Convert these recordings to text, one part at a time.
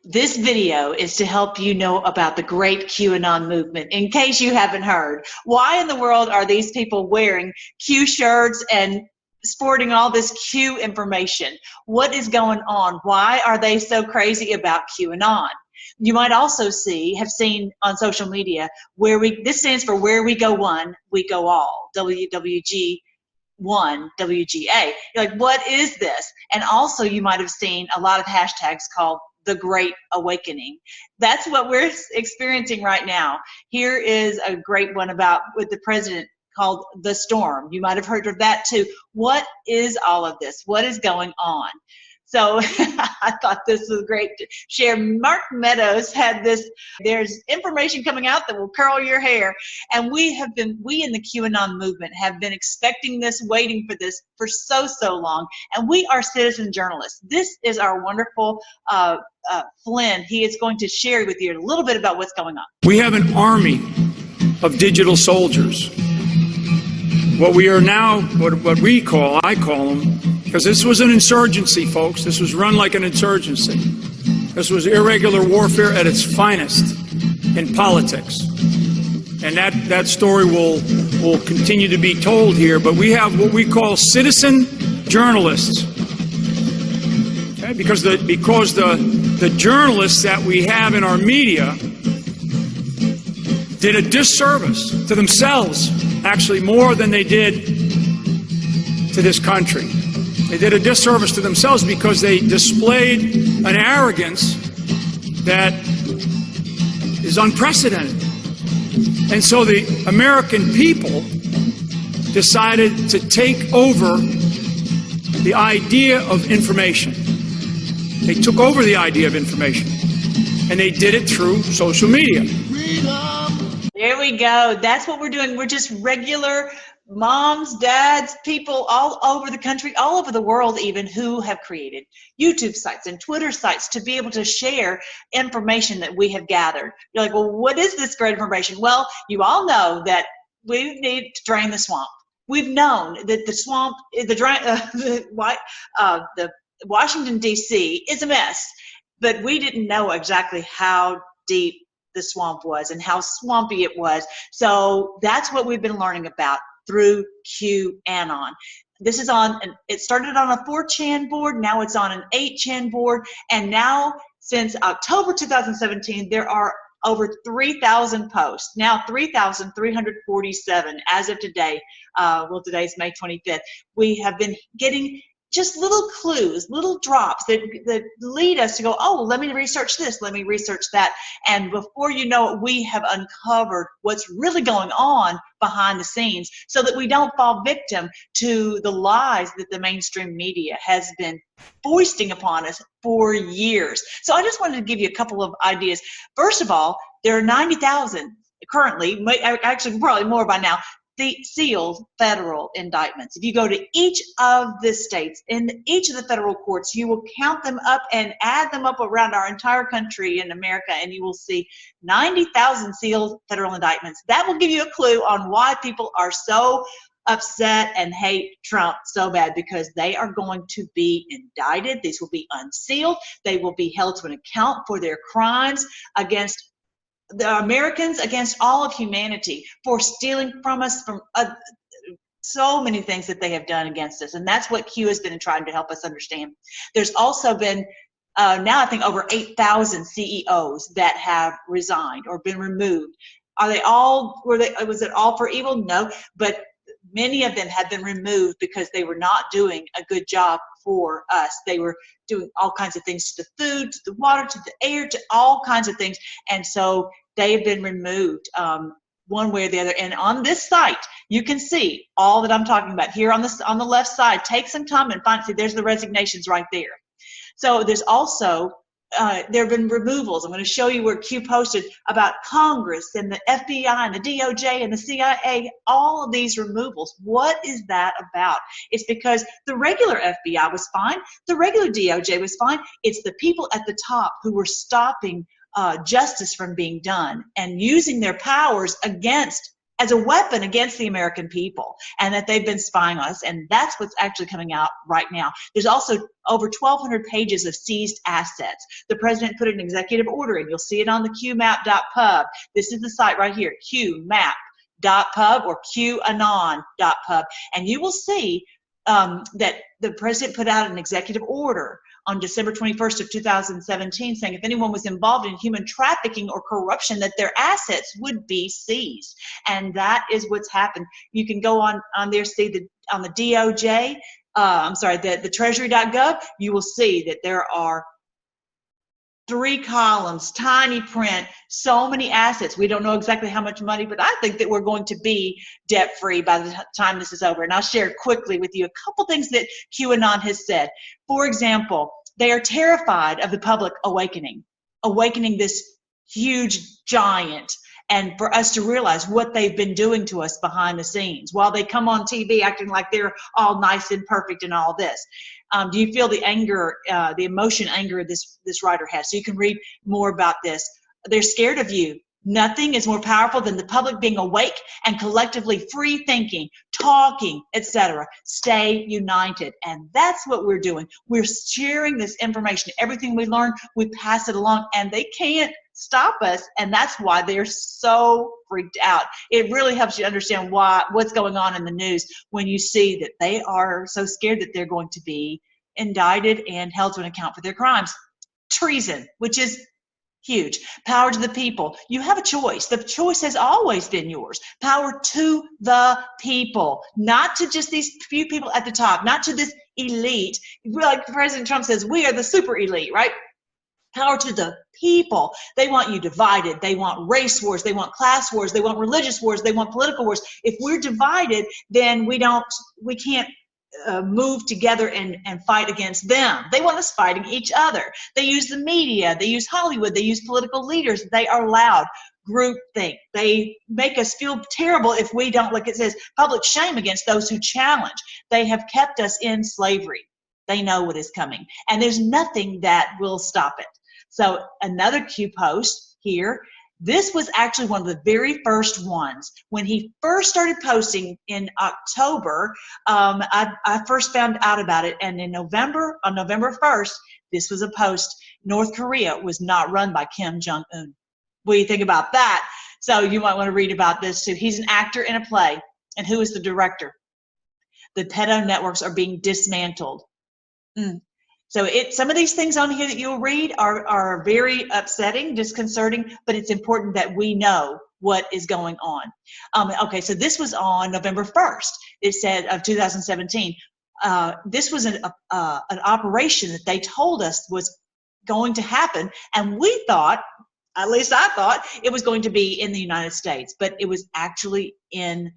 This video is to help you know about the great QAnon movement. In case you haven't heard, why in the world are these people wearing Q shirts and sporting all this Q information? What is going on? Why are they so crazy about QAnon? You might also have seen on social media this stands for Where We Go One, We Go All, WWG. WGA. You're like, what is this? And also you might have seen a lot of hashtags called the Great Awakening. That's what we're experiencing right now. Here is a great one with the president called The Storm. You might have heard of that too. What is all of this? What is going on? So I thought this was great to share. Mark Meadows had this, there's information coming out that will curl your hair. And we in the QAnon movement have been expecting this, waiting for this for so long. And we are citizen journalists. This is our wonderful Flynn. He is going to share with you a little bit about what's going on. We have an army of digital soldiers. What we are now, I call them, because this was an insurgency, folks. This was run like an insurgency. This was irregular warfare at its finest in politics. And that story will continue to be told here. But we have what we call citizen journalists. Okay? Because the journalists that we have in our media did a disservice to themselves, actually more than they did to this country. They did a disservice to themselves because they displayed an arrogance that is unprecedented. And so the American people decided to take over the idea of information. They took over the idea of information, and they did it through social media. There we go. That's what we're doing. We're just regular moms, dads, people all over the country, all over the world even, who have created YouTube sites and Twitter sites to be able to share information that we have gathered. You're like, well, what is this great information? Well, you all know that we need to drain the swamp. We've known that the swamp, the Washington, D.C. is a mess, but we didn't know exactly how deep the swamp was and how swampy it was. So that's what we've been learning about through QAnon. This is it started on a 4chan board, now it's on an 8chan board, and now since October 2017, there are over 3,000 posts, now 3,347 as of today. Well, today's May 25th. We have been getting just little clues, little drops that lead us to go, oh, let me research this, let me research that. And before you know it, we have uncovered what's really going on behind the scenes so that we don't fall victim to the lies that the mainstream media has been foisting upon us for years. So I just wanted to give you a couple of ideas. First of all, there are 90,000 currently, actually probably more by now, the sealed federal indictments. If you go to each of the states, in each of the federal courts, you will count them up and add them up around our entire country in America, and you will see 90,000 sealed federal indictments. That will give you a clue on why people are so upset and hate Trump so bad, because they are going to be indicted. These will be unsealed. They will be held to an account for their crimes against the Americans, against all of humanity, for stealing from us, from so many things that they have done against us. And that's what Q has been trying to help us understand. There's also been now I think over 8,000 CEOs that have resigned or been removed. Was it all for evil? No, but many of them have been removed because they were not doing a good job for us. They were doing all kinds of things to the food, to the water, to the air, to all kinds of things. And so they have been removed one way or the other. And on this site, you can see all that I'm talking about here on the left side. Take some time and see, there's the resignations right there. So there's also there have been removals. I'm going to show you where Q posted about Congress and the FBI and the DOJ and the CIA, all of these removals. What is that about? It's because the regular FBI was fine. The regular DOJ was fine. It's the people at the top who were stopping justice from being done and using their powers against as a weapon against the American people, and that they've been spying on us, and that's what's actually coming out right now. There's also over 1,200 pages of seized assets. The president put an executive order in. You'll see it on the qmap.pub. This is the site right here, qmap.pub or qanon.pub, and you will see that the president put out an executive order on December 21st of 2017 saying if anyone was involved in human trafficking or corruption, that their assets would be seized. And that is what's happened. You can go on there, see on the DOJ, the treasury.gov, you will see that there are 3 columns, tiny print, so many assets. We don't know exactly how much money, but I think that we're going to be debt-free by the time this is over. And I'll share quickly with you a couple things that QAnon has said. For example, they are terrified of the public awakening this huge giant, and for us to realize what they've been doing to us behind the scenes while they come on TV acting like they're all nice and perfect and all this. Do you feel the anger, the emotion, anger this writer has? So you can read more about this. They're scared of you. Nothing is more powerful than the public being awake and collectively free thinking, talking, etc. Stay united. And that's what we're doing. We're sharing this information. Everything we learn, we pass it along, and they can't stop us. And that's why they're so freaked out. It really helps you understand what's going on in the news when you see that they are so scared that they're going to be indicted and held to an account for their crimes. Treason, which is huge. Power to the people. You have a choice. The choice has always been yours. Power to the people, not to just these few people at the top, not to this elite. Like President Trump says, we are the super elite, right? Power to the people. They want you divided. They want race wars. They want class wars. They want religious wars. They want political wars. If we're divided, then we can't move together and fight against them. They want us fighting each other. They use the media. They use Hollywood. They use political leaders. They are loud. Groupthink. They make us feel terrible if we don't, like it says, public shame against those who challenge. They have kept us in slavery. They know what is coming. And there's nothing that will stop it. So another Q post here. This was actually one of the very first ones. When he first started posting in October, I first found out about it. And in November, on November 1st, this was a post. North Korea was not run by Kim Jong-un. What do you think about that? So you might want to read about this too. He's an actor in a play. And who is the director? The pedo networks are being dismantled. So some of these things on here that you'll read are very upsetting, disconcerting, but it's important that we know what is going on. Okay, so this was on November 1st. It said of 2017. This was an operation that they told us was going to happen, and we thought, at least I thought, it was going to be in the United States, but it was actually in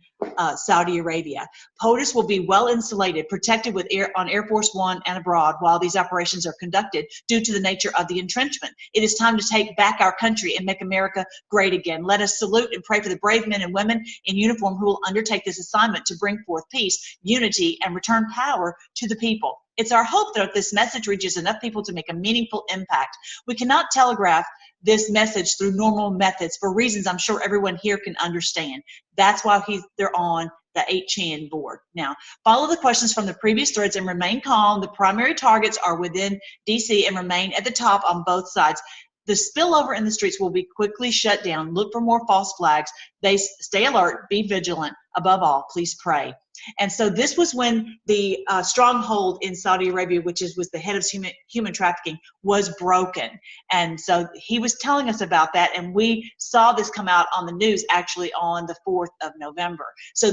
Saudi Arabia. POTUS will be well insulated, protected on Air Force One and abroad while these operations are conducted due to the nature of the entrenchment. It is time to take back our country and make America great again. Let us salute and pray for the brave men and women in uniform who will undertake this assignment to bring forth peace, unity, and return power to the people. It's our hope that this message reaches enough people to make a meaningful impact. We cannot telegraph this message through normal methods for reasons I'm sure everyone here can understand. That's why they're on the 8chan board. Now, follow the questions from the previous threads and remain calm. The primary targets are within DC and remain at the top on both sides. The spillover in the streets will be quickly shut down. Look for more false flags. Stay alert, be vigilant. Above all, please pray. And so this was when the stronghold in Saudi Arabia, which was the head of human trafficking, was broken. And so he was telling us about that, and we saw this come out on the news actually on the 4th of November. So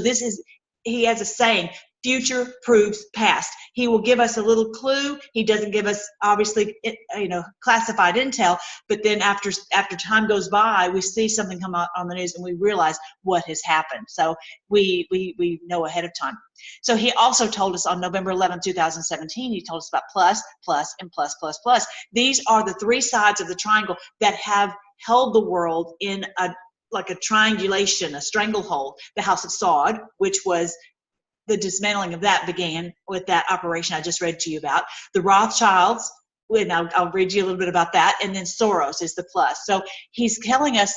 he has a saying, future proves past. He will give us a little clue. He doesn't give us, obviously, classified intel, but then after time goes by, we see something come out on the news and we realize what has happened. So we know ahead of time. So he also told us on November 11, 2017, he told us about plus, plus, and plus, plus, plus. These are the 3 sides of the triangle that have held the world in like a triangulation, a stranglehold. The House of Saud, which was the dismantling of that, began with that operation I just read to you about. The Rothschilds, and I'll read you a little bit about that, and then Soros is the plus. So he's telling us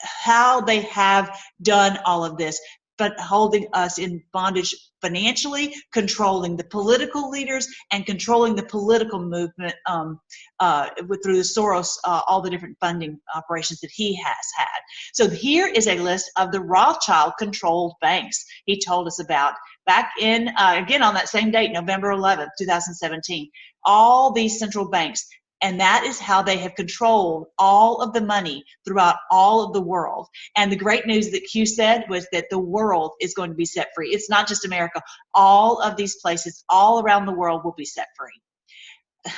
how they have done all of this, but holding us in bondage financially, controlling the political leaders, and controlling the political movement through the Soros, all the different funding operations that he has had. So here is a list of the Rothschild-controlled banks he told us about back in, again, on that same date, November 11th, 2017. All these central banks. And that is how they have controlled all of the money throughout all of the world. And the great news that Q said was that the world is going to be set free. It's not just America. All of these places all around the world will be set free.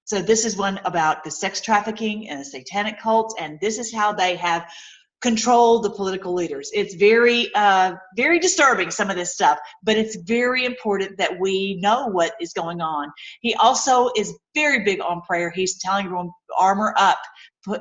So this is one about the sex trafficking and the satanic cults, and this is how they have control the political leaders. It's very, very disturbing, some of this stuff, but it's very important that we know what is going on. He also is very big on prayer. He's telling everyone, armor up,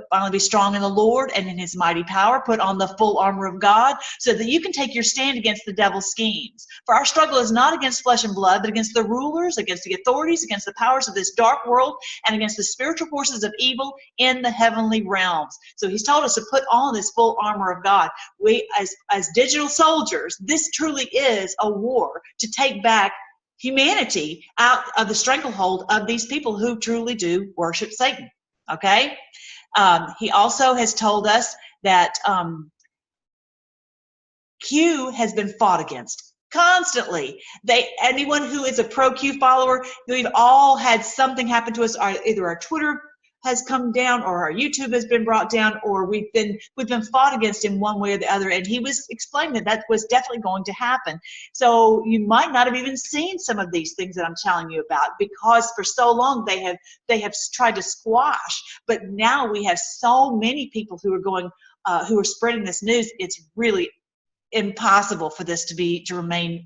finally be strong in the Lord and in his mighty power, put on the full armor of God so that you can take your stand against the devil's schemes. For our struggle is not against flesh and blood, but against the rulers, against the authorities, against the powers of this dark world, and against the spiritual forces of evil in the heavenly realms. So he's told us to put on this full armor of God. We, as digital soldiers, this truly is a war to take back humanity out of the stranglehold of these people who truly do worship Satan. Okay? He also has told us that Q has been fought against constantly. Anyone who is a pro-Q follower, we've all had something happen to us. Either our Twitter has come down, or our YouTube has been brought down, or we've been fought against in one way or the other. And he was explaining that was definitely going to happen. So you might not have even seen some of these things that I'm telling you about, because for so long they have tried to squash. But now we have so many people who are going, who are spreading this news. It's really impossible for this to remain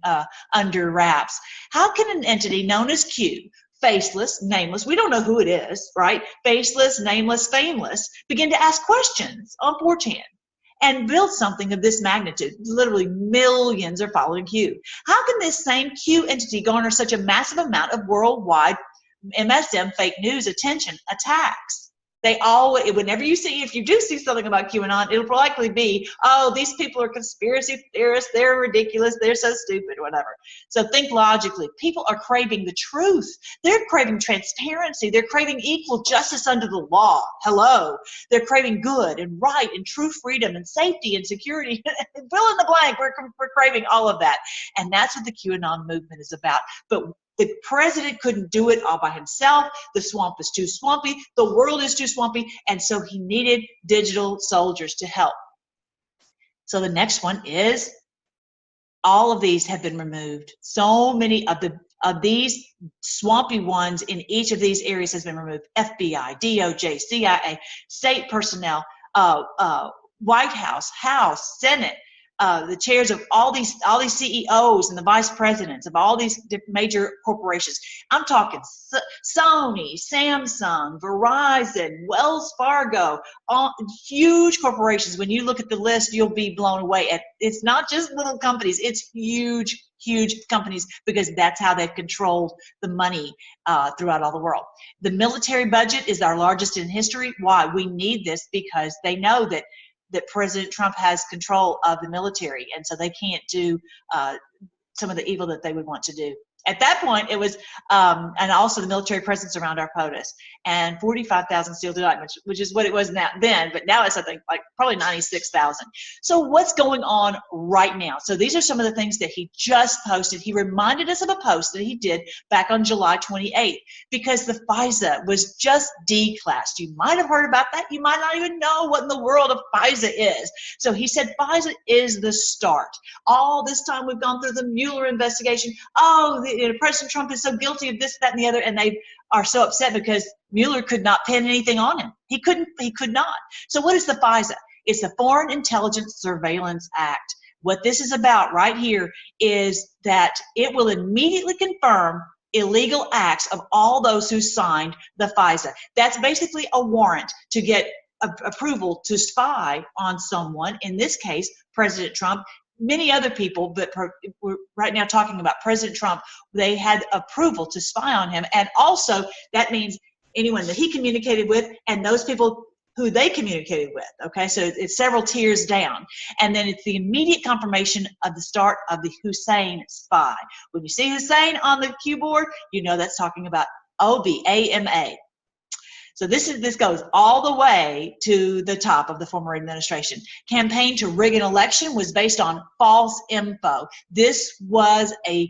under wraps. How can an entity known as Q, faceless, nameless, we don't know who it is, right? Faceless, nameless, fameless, begin to ask questions on 4chan and build something of this magnitude? Literally millions are following Q. How can this same Q entity garner such a massive amount of worldwide MSM fake news attention attacks? They always, whenever you see, if you do see something about QAnon, it'll likely be, oh, these people are conspiracy theorists, they're ridiculous, they're so stupid, whatever. So think logically. People are craving the truth. They're craving transparency. They're craving equal justice under the law. Hello. They're craving good and right and true freedom and safety and security. Fill in the blank. We're craving all of that. And that's what the QAnon movement is about. But the president couldn't do it all by himself. The swamp is too swampy. The world is too swampy. And so he needed digital soldiers to help. So the next one is, all of these have been removed. So many of these swampy ones in each of these areas has been removed. FBI, DOJ, CIA, state personnel, White House, House, Senate, the chairs of all these CEOs and the vice presidents of all these major corporations. I'm talking Sony, Samsung, Verizon, Wells Fargo, all huge corporations. When you look at the list, you'll be blown away. It's not just little companies, it's huge companies, because that's how they've controlled the money throughout all the world. The military budget is our largest in history. Why? We need this because they know that President Trump has control of the military, and so they can't do some of the evil that they would want to do. At that point, it was, and also the military presence around our POTUS, and 45,000 sealed indictments, which is what it was then, but now it's something like probably 96,000. So what's going on right now? So these are some of the things that he just posted. He reminded us of a post that he did back on July 28th, because the FISA was just declassed. You might have heard about that. You might not even know what in the world of FISA is. So he said FISA is the start. All this time we've gone through the Mueller investigation. Oh, President Trump is so guilty of this, that, and the other, and they are so upset because Mueller could not pin anything on him. He could not. So what is the FISA? It's the Foreign Intelligence Surveillance Act. What this is about right here is that it will immediately confirm illegal acts of all those who signed the FISA. That's basically a warrant to get approval to spy on someone, in this case, President Trump. Many other people, but we're right now talking about President Trump. They had approval to spy on him, and also that means anyone that he communicated with, and those people who they communicated with. Okay, so it's several tiers down. And then it's the immediate confirmation of the start of the Hussein spy. When you see Hussein on the cue board, you know that's talking about OBAMA. So this goes all the way to the top of the former administration. Campaign to rig an election was based on false info. This was a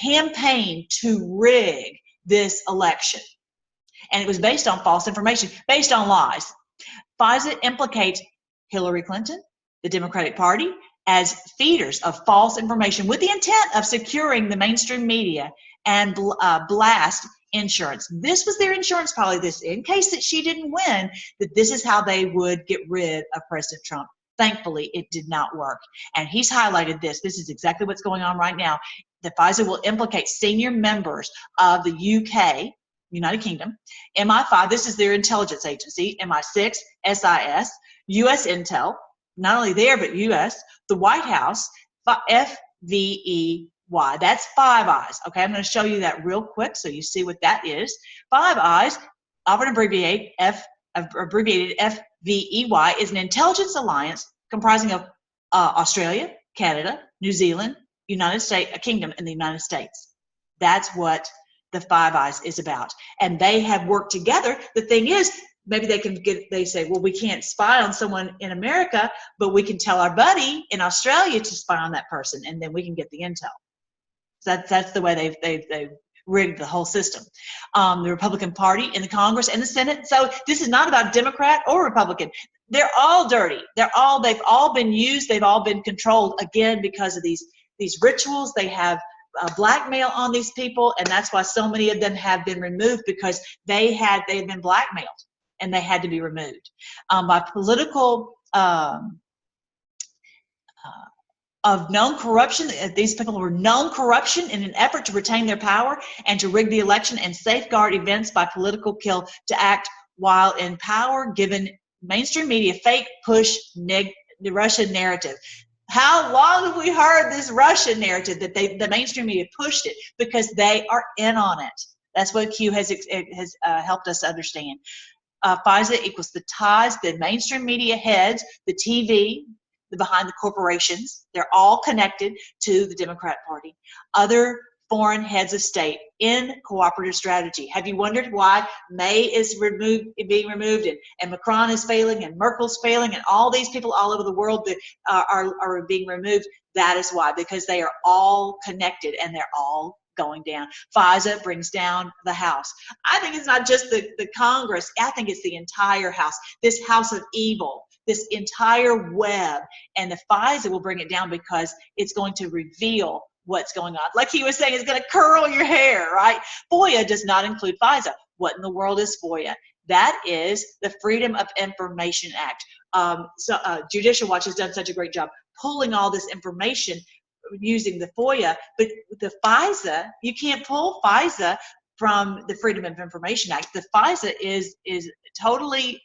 campaign to rig this election. And it was based on false information, based on lies. FISA implicates Hillary Clinton, the Democratic Party, as feeders of false information with the intent of securing the mainstream media and blast insurance. This was their insurance policy, this in case that she didn't win, that this is how they would get rid of President Trump. Thankfully, it did not work. And he's highlighted this. This is exactly what's going on right now. The FISA will implicate senior members of the UK, United Kingdom, MI5, this is their intelligence agency, MI6, SIS, US Intel, not only there, but US, the White House, FVEY, that's Five Eyes. Okay, I'm going to show you that real quick so you see what that is. Five Eyes, often abbreviated FVEY, is an intelligence alliance comprising of Australia, Canada, New Zealand, United States, a kingdom in the United States. That's what the Five Eyes is about. And they have worked together. The thing is, maybe they say, well, we can't spy on someone in America, but we can tell our buddy in Australia to spy on that person, and then we can get the intel. So that's the way they've rigged the whole system. The Republican Party in the Congress and the Senate. So this is not about Democrat or Republican. They're all dirty. They've all been used. They've all been controlled, again, because of these rituals. They have blackmail on these people, and that's why so many of them have been removed, because they had been blackmailed and they had to be removed by political of known corruption. These people were known corruption in an effort to retain their power and to rig the election and safeguard events by political kill to act while in power, given mainstream media fake push the Russian narrative. How long have we heard this Russian narrative that the mainstream media pushed it? Because they are in on it. That's what Q has helped us understand. FISA equals the ties, the mainstream media heads, the TV, behind the corporations. They're all connected to the Democrat Party. Other foreign heads of state in cooperative strategy. Have you wondered why May is being removed, and Macron is failing, and Merkel's failing, and all these people all over the world that are being removed? That is why, because they are all connected and they're all going down. FISA brings down the House. I think it's not just the Congress. I think it's the entire House, this house of evil, this entire web, and the FISA will bring it down because it's going to reveal what's going on. Like he was saying, it's going to curl your hair, right? FOIA does not include FISA. What in the world is FOIA? That is the Freedom of Information Act. Judicial Watch has done such a great job pulling all this information using the FOIA, but the FISA, you can't pull FISA from the Freedom of Information Act. The FISA is totally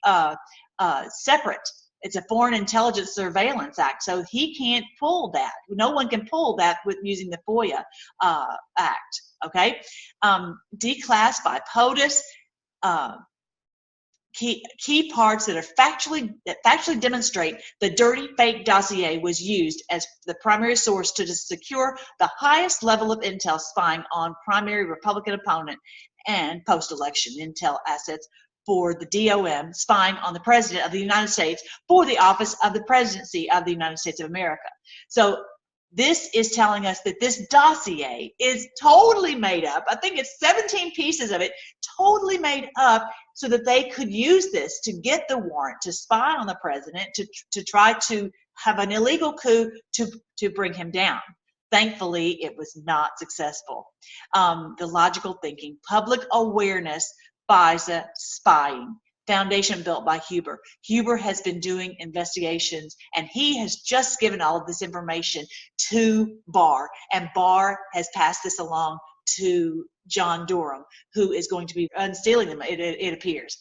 separate. It's a Foreign Intelligence Surveillance Act, so he can't pull that. No one can pull that with using the FOIA Act. Okay, Declass by POTUS. Key parts that factually demonstrate the dirty fake dossier was used as the primary source to secure the highest level of intel spying on primary Republican opponent and post-election intel assets for the DOM, spying on the President of the United States for the office of the Presidency of the United States of America. So this is telling us that this dossier is totally made up. I think it's 17 pieces of it, totally made up so that they could use this to get the warrant to spy on the president, to try to have an illegal coup to bring him down. Thankfully, it was not successful. The logical thinking, public awareness, FISA spying. Foundation built by Huber. Huber has been doing investigations, and he has just given all of this information to Barr, and Barr has passed this along to John Durham, who is going to be unsealing them, it appears.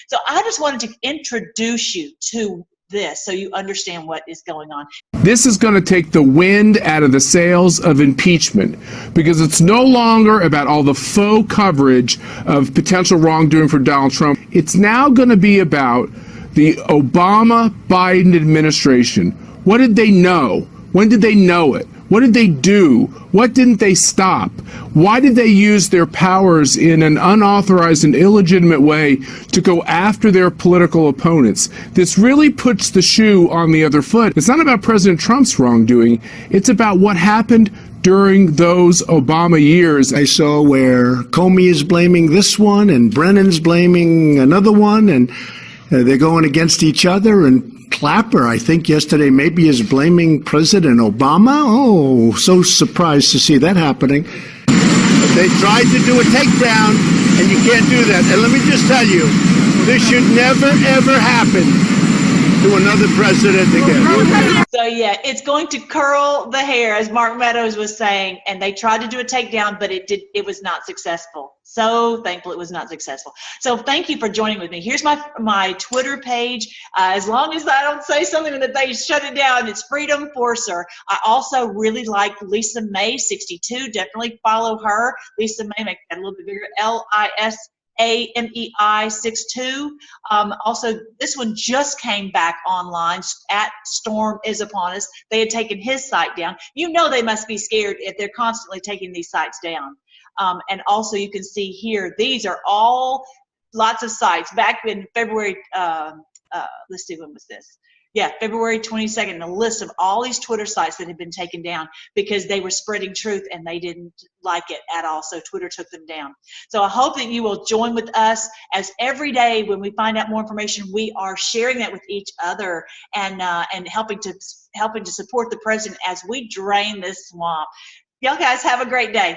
So I just wanted to introduce you to this so you understand what is going on. This is going to take the wind out of the sails of impeachment, because it's no longer about all the faux coverage of potential wrongdoing for Donald Trump. It's now going to be about The Obama-Biden administration, what did they know? When did they know it? What did they do? What didn't they stop? Why did they use their powers in an unauthorized and illegitimate way to go after their political opponents? This really puts the shoe on the other foot. It's not about President Trump's wrongdoing. It's about what happened during those Obama years. I saw where Comey is blaming this one and Brennan's blaming another one, and they're going against each other. And Clapper, I think yesterday, maybe is blaming President Obama. Oh, so surprised to see that happening. They tried to do a takedown, and you can't do that. And let me just tell you, this should never, ever happen to another president again. So yeah, it's going to curl the hair, as Mark Meadows was saying, and they tried to do a takedown, but it was not successful. So thankful it was not successful. So thank you for joining with me. Here's my Twitter page. As long as I don't say something that they shut it down, it's Freedom Forcer. I also really like Lisa May 62. Definitely follow her. Lisa May, make that a little bit bigger. LISAMEI 62. Also, this one just came back online. At Storm is Upon Us. They had taken his site down. You know they must be scared if they're constantly taking these sites down. And also, you can see here, these are all lots of sites. Back in February, let's see, when was this? Yeah, February 22nd, a list of all these Twitter sites that had been taken down because they were spreading truth and they didn't like it at all, so Twitter took them down. So I hope that you will join with us, as every day when we find out more information, we are sharing that with each other and helping to support the president as we drain this swamp. Y'all guys have a great day.